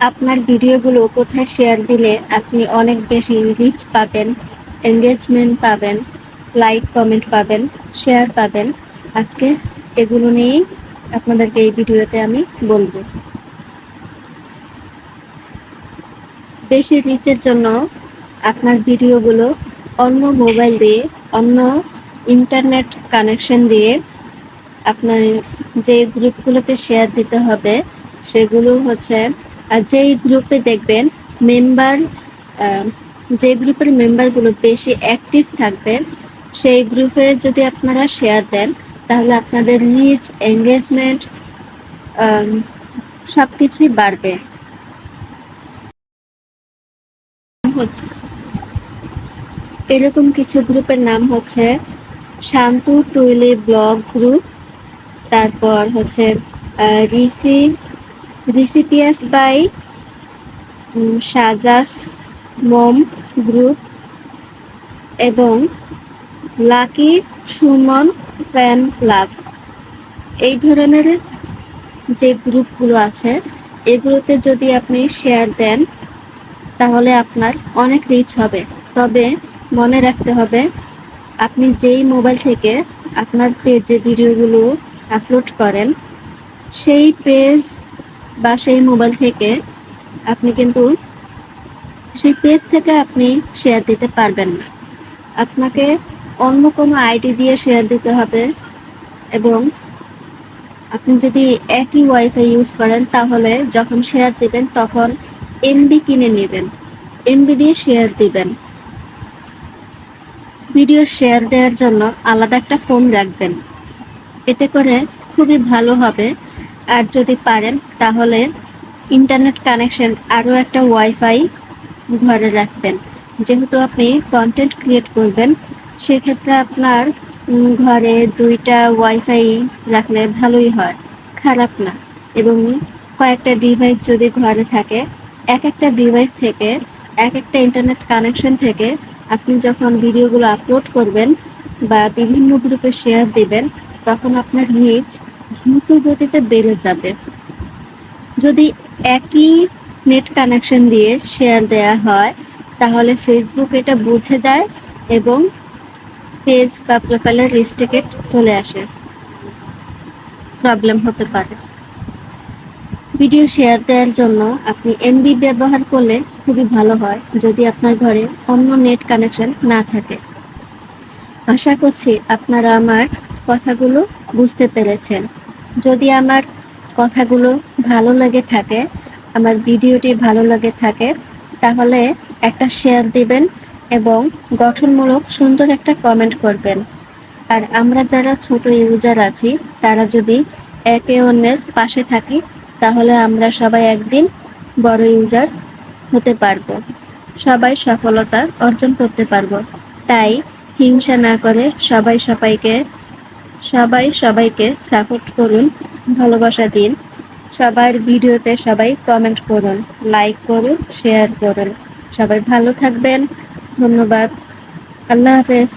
আপনার ভিডিওগুলো কোথায় শেয়ার দিলে আপনি অনেক বেশি রিচ পাবেন, এনগেজমেন্ট পাবেন, লাইক কমেন্ট পাবেন, শেয়ার পাবেন। আজকে এগুলো নিয়েই আপনাদেরকে এই ভিডিওতে আমি বলবো। বেশি রিচের জন্য আপনার ভিডিওগুলো অন্য মোবাইল দিয়ে, অন্য ইন্টারনেট কানেকশন দিয়ে আপনার যে গ্রুপগুলোতে শেয়ার দিতে হবে সেগুলো হচ্ছে যেই গ্রুপে দেখবেন মেম্বার, যে গ্রুপের মেম্বারগুলো বেশি অ্যাক্টিভ থাকবে সেই গ্রুপে যদি আপনারা শেয়ার দেন তাহলে আপনাদের রিচ, এঙ্গেজমেন্ট সব কিছুই বাড়বে। হচ্ছে এরকম কিছু গ্রুপের নাম হচ্ছে শান্তু টুইলি ব্লগ গ্রুপ, তারপর হচ্ছে রিসিপিয়াস বাই সাজাস মম গ্রুপ এবং লাকি সুমন ফ্যান ক্লাব। এই ধরনের যে গ্রুপগুলো আছে এগুলোতে যদি আপনি শেয়ার দেন তাহলে আপনার অনেক রিচ হবে। তবে মনে রাখতে হবে আপনি যেই মোবাইল থেকে আপনার পেজে ভিডিওগুলো আপলোড করেন সেই পেজ বা সেই মোবাইল থেকে আপনি কিন্তু সেই পেজ থেকে আপনি শেয়ার দিতে পারবেন না। আপনাকে অন্য কোনো আইডি দিয়ে শেয়ার দিতে হবে এবং আপনি যদি একই ওয়াইফাই ইউজ করেন তাহলে যখন শেয়ার দিবেন তখন এমবি কিনে নেবেন, এমবি দিয়ে শেয়ার দিবেন। ভিডিও শেয়ার দেওয়ার জন্য আলাদা একটা ফোন রাখবেন, এতে করে খুবই ভালো হবে। আর যদি পারেন তাহলে ইন্টারনেট কানেকশন আরও একটা ওয়াইফাই ঘরে রাখবেন। যেহেতু আপনি কন্টেন্ট ক্রিয়েট করবেন সেক্ষেত্রে আপনার ঘরে 2টা ওয়াইফাই রাখলে ভালোই হয়, খারাপ না। এবং কয়েকটা ডিভাইস যদি ঘরে থাকে, এক একটা ডিভাইস থেকে এক একটা ইন্টারনেট কানেকশন থেকে আপনি যখন ভিডিওগুলো আপলোড করবেন বা বিভিন্ন গ্রুপে শেয়ার দিবেন তখন আপনার রিচ দ্রুত গতিতে বেড়ে যাবে। যদি একই নেট কানেকশন দিয়ে শেয়ার দেয়া হয় তাহলে ফেসবুক এটা বুঝে যায় এবং পেজ বা প্রোফাইলের রেস্ট্রিক্টেড চলে আসে, প্রবলেম হতে পারে। ভিডিও শেয়ার দেওয়ার জন্য আপনি এমবি ব্যবহার করলে খুবই ভালো হয় যদি আপনার ঘরে অন্য নেট কানেকশন না থাকে। আশা করছি আপনারা আমার কথাগুলো বুঝতে পেরেছেন। যদি আমার কথাগুলো ভালো লেগে থাকে, আমার ভিডিওটি ভালো লেগে থাকে তাহলে একটা শেয়ার দিবেন এবং গঠনমূলক সুন্দর একটা কমেন্ট করবেন। আর আমরা যারা ছোট ইউজার আছি তারা যদি একে অন্যের পাশে থাকি তাহলে আমরা সবাই একদিন বড় ইউজার হতে পারবো, সবাই সফলতা অর্জন করতে পারবো। তাই হিংসা না করে সবাই সবাইকে সাপোর্ট করুন, ভালোবাসা দিন। সবার ভিডিওতে সবাই কমেন্ট করুন, লাইক করুন, শেয়ার করুন। সবাই ভালো থাকবেন। ধন্যবাদ। আল্লাহ হাফেজ।